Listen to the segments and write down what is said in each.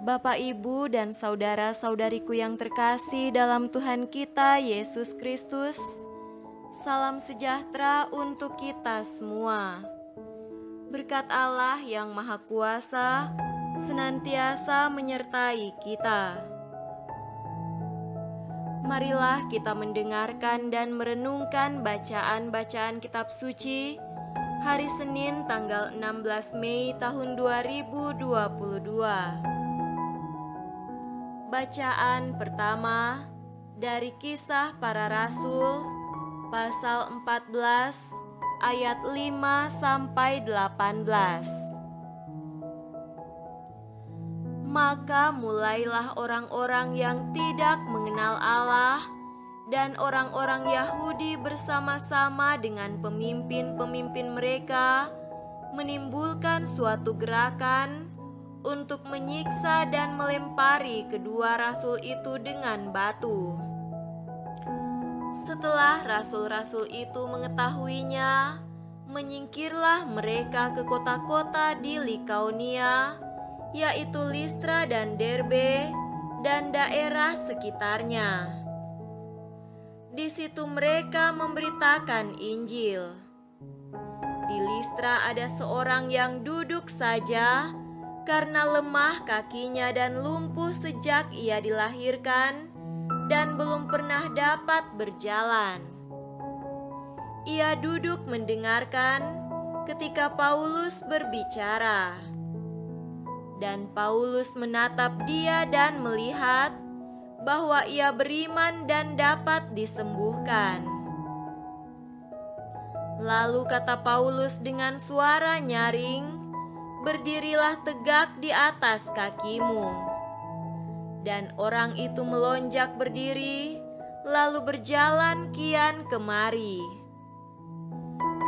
Bapak, Ibu, dan saudara-saudariku yang terkasih dalam Tuhan kita Yesus Kristus, salam sejahtera untuk kita semua. Berkat Allah yang Maha Kuasa senantiasa menyertai kita. Marilah kita mendengarkan dan merenungkan bacaan-bacaan kitab suci hari Senin tanggal 16 Mei tahun 2022. Bacaan pertama dari Kisah Para Rasul pasal 14 ayat 5 sampai 18. Maka mulailah orang-orang yang tidak mengenal Allah dan orang-orang Yahudi bersama-sama dengan pemimpin-pemimpin mereka menimbulkan suatu gerakan untuk menyiksa dan melempari kedua rasul itu dengan batu. Setelah rasul-rasul itu mengetahuinya, menyingkirlah mereka ke kota-kota di Likaonia, yaitu Listra dan Derbe, dan daerah sekitarnya. Di situ mereka memberitakan Injil. Di Listra ada seorang yang duduk saja karena lemah kakinya dan lumpuh sejak ia dilahirkan dan belum pernah dapat berjalan. Ia duduk mendengarkan ketika Paulus berbicara. Dan Paulus menatap dia dan melihat bahwa ia beriman dan dapat disembuhkan. Lalu kata Paulus dengan suara nyaring, "Berdirilah tegak di atas kakimu." Dan orang itu melonjak berdiri, lalu berjalan kian kemari.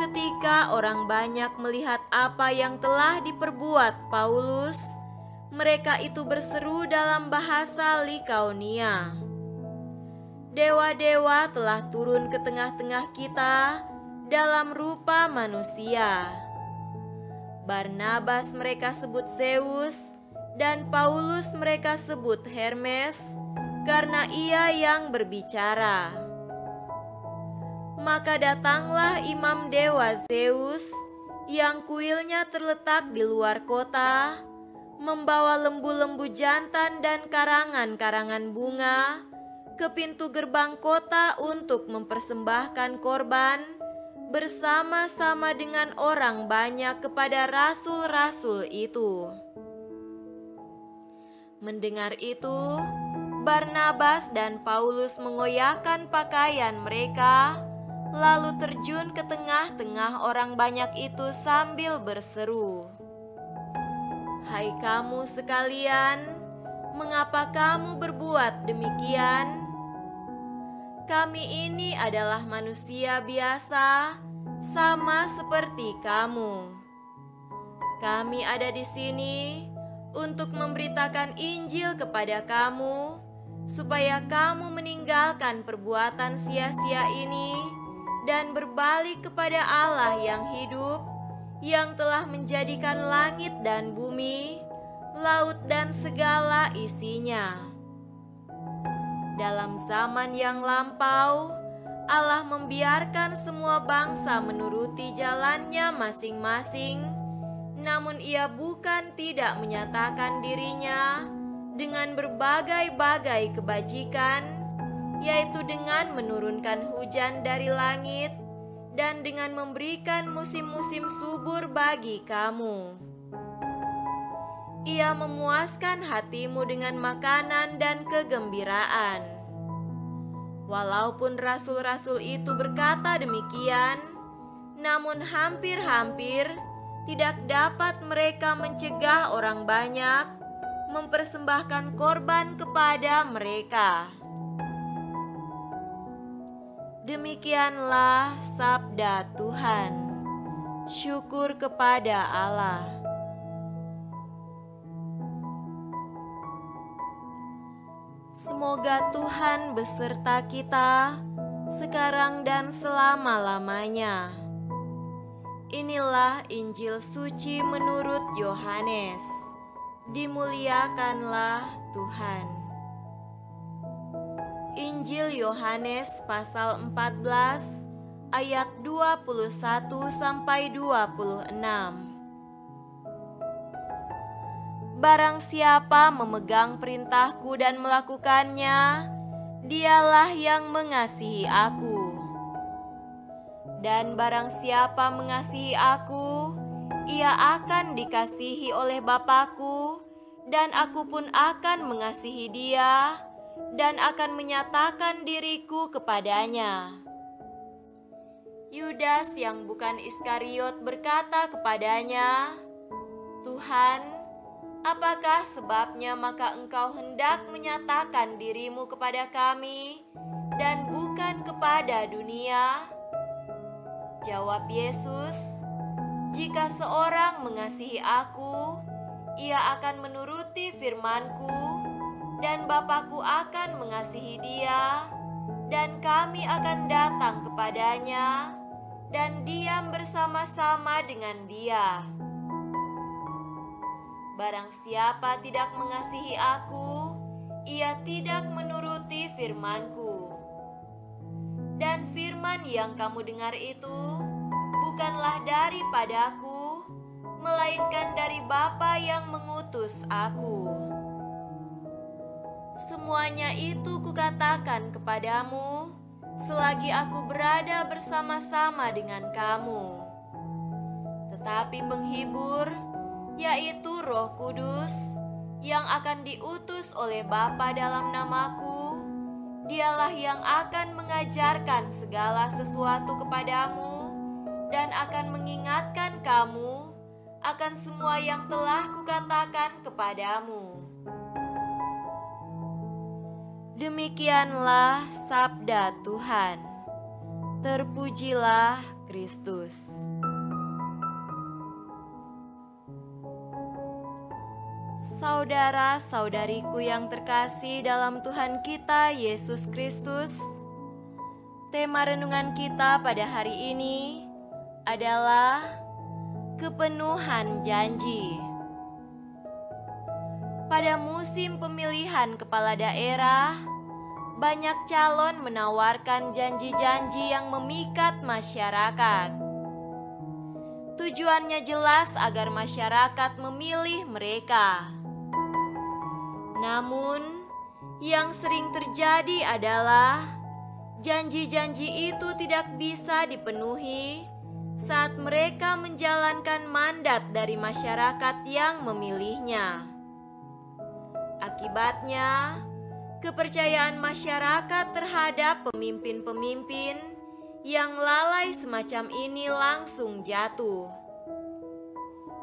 Ketika orang banyak melihat apa yang telah diperbuat Paulus, mereka itu berseru dalam bahasa Likaonia, "Dewa-dewa telah turun ke tengah-tengah kita dalam rupa manusia." Barnabas mereka sebut Zeus, dan Paulus mereka sebut Hermes, karena ia yang berbicara. Maka datanglah imam dewa Zeus, yang kuilnya terletak di luar kota, membawa lembu-lembu jantan dan karangan-karangan bunga ke pintu gerbang kota untuk mempersembahkan korban bersama-sama dengan orang banyak kepada rasul-rasul itu. Mendengar itu, Barnabas dan Paulus mengoyakkan pakaian mereka, lalu terjun ke tengah-tengah orang banyak itu sambil berseru, "Hai kamu sekalian, mengapa kamu berbuat demikian? Kami ini adalah manusia biasa, sama seperti kamu. Kami ada di sini untuk memberitakan Injil kepada kamu, supaya kamu meninggalkan perbuatan sia-sia ini dan berbalik kepada Allah yang hidup, yang telah menjadikan langit dan bumi, laut dan segala isinya. Dalam zaman yang lampau, Allah membiarkan semua bangsa menuruti jalannya masing-masing, namun Ia bukan tidak menyatakan dirinya dengan berbagai-bagai kebajikan, yaitu dengan menurunkan hujan dari langit dan dengan memberikan musim-musim subur bagi kamu. Ia memuaskan hatimu dengan makanan dan kegembiraan." Walaupun rasul-rasul itu berkata demikian, namun hampir-hampir tidak dapat mereka mencegah orang banyak mempersembahkan korban kepada mereka. Demikianlah sabda Tuhan. Syukur kepada Allah. Semoga Tuhan beserta kita sekarang dan selama-lamanya. Inilah Injil suci menurut Yohanes. Dimuliakanlah Tuhan. Injil Yohanes pasal 14 ayat 21 sampai 26. Barang siapa memegang perintahku dan melakukannya, dialah yang mengasihi aku. Dan barang siapa mengasihi aku, ia akan dikasihi oleh Bapa-Ku, dan aku pun akan mengasihi dia, dan akan menyatakan diriku kepadanya. Yudas yang bukan Iskariot berkata kepadanya, Tuhan, apakah sebabnya maka engkau hendak menyatakan dirimu kepada kami dan bukan kepada dunia? Jawab Yesus, jika seorang mengasihi aku, ia akan menuruti firman-Ku, dan Bapa-Ku akan mengasihi dia, dan kami akan datang kepadanya dan diam bersama-sama dengan dia. Barang siapa tidak mengasihi aku, ia tidak menuruti firman-Ku. Dan firman yang kamu dengar itu bukanlah daripadaku, melainkan dari Bapa yang mengutus aku. Semuanya itu kukatakan kepadamu selagi aku berada bersama-sama dengan kamu. Tetapi penghibur, yaitu Roh Kudus, yang akan diutus oleh Bapa dalam namaku, dialah yang akan mengajarkan segala sesuatu kepadamu dan akan mengingatkan kamu akan semua yang telah kukatakan kepadamu. Demikianlah sabda Tuhan. Terpujilah Kristus. Saudara-saudariku yang terkasih dalam Tuhan kita Yesus Kristus, tema renungan kita pada hari ini adalah kepenuhan janji. Pada musim pemilihan kepala daerah, banyak calon menawarkan janji-janji yang memikat masyarakat. Tujuannya jelas agar masyarakat memilih mereka. Namun, yang sering terjadi adalah janji-janji itu tidak bisa dipenuhi saat mereka menjalankan mandat dari masyarakat yang memilihnya. Akibatnya, kepercayaan masyarakat terhadap pemimpin-pemimpin yang lalai semacam ini langsung jatuh.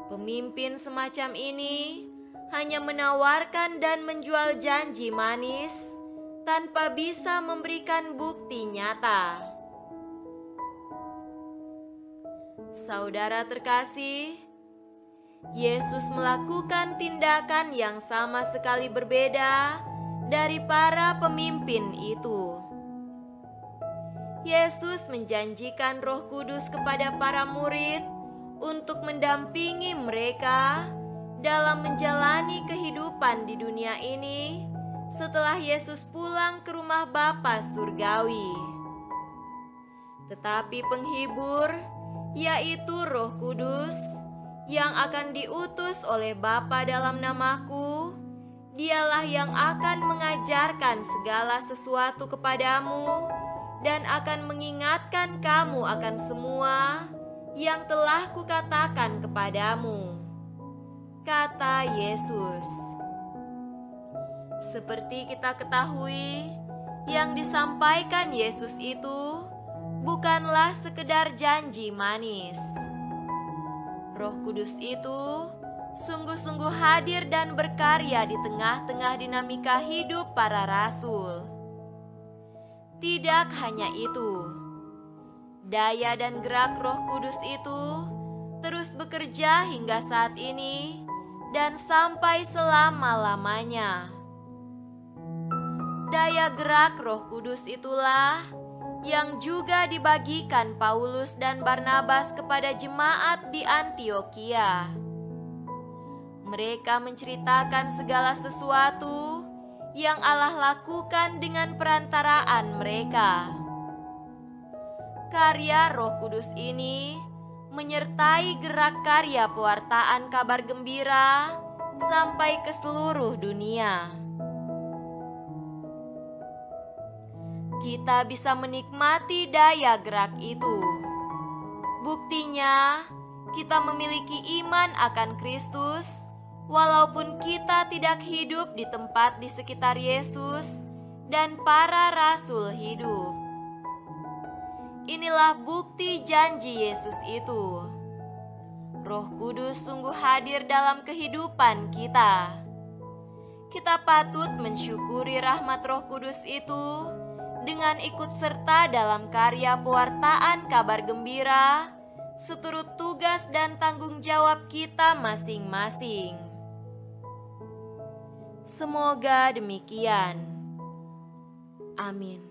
Pemimpin semacam ini hanya menawarkan dan menjual janji manis tanpa bisa memberikan bukti nyata. Saudara terkasih, Yesus melakukan tindakan yang sama sekali berbeda dari para pemimpin itu. Yesus menjanjikan Roh Kudus kepada para murid untuk mendampingi mereka dalam menjalani kehidupan di dunia ini setelah Yesus pulang ke rumah Bapa surgawi. Tetapi penghibur, yaitu Roh Kudus, yang akan diutus oleh Bapa dalam namaku, dialah yang akan mengajarkan segala sesuatu kepadamu dan akan mengingatkan kamu akan semua yang telah kukatakan kepadamu, kata Yesus. Seperti kita ketahui, yang disampaikan Yesus itu bukanlah sekedar janji manis. Roh Kudus itu sungguh-sungguh hadir dan berkarya di tengah-tengah dinamika hidup para rasul. Tidak hanya itu, daya dan gerak Roh Kudus itu terus bekerja hingga saat ini dan sampai selama-lamanya. Daya gerak Roh Kudus itulah yang juga dibagikan Paulus dan Barnabas kepada jemaat di Antiokhia. Mereka menceritakan segala sesuatu yang Allah lakukan dengan perantaraan mereka. Karya Roh Kudus ini menyertai gerak karya pewartaan kabar gembira sampai ke seluruh dunia. Kita bisa menikmati daya gerak itu. Buktinya, kita memiliki iman akan Kristus, walaupun kita tidak hidup di tempat di sekitar Yesus dan para rasul hidup. Inilah bukti janji Yesus itu. Roh Kudus sungguh hadir dalam kehidupan kita. Kita patut mensyukuri rahmat Roh Kudus itu dengan ikut serta dalam karya pewartaan kabar gembira seturut tugas dan tanggung jawab kita masing-masing. Semoga demikian. Amin.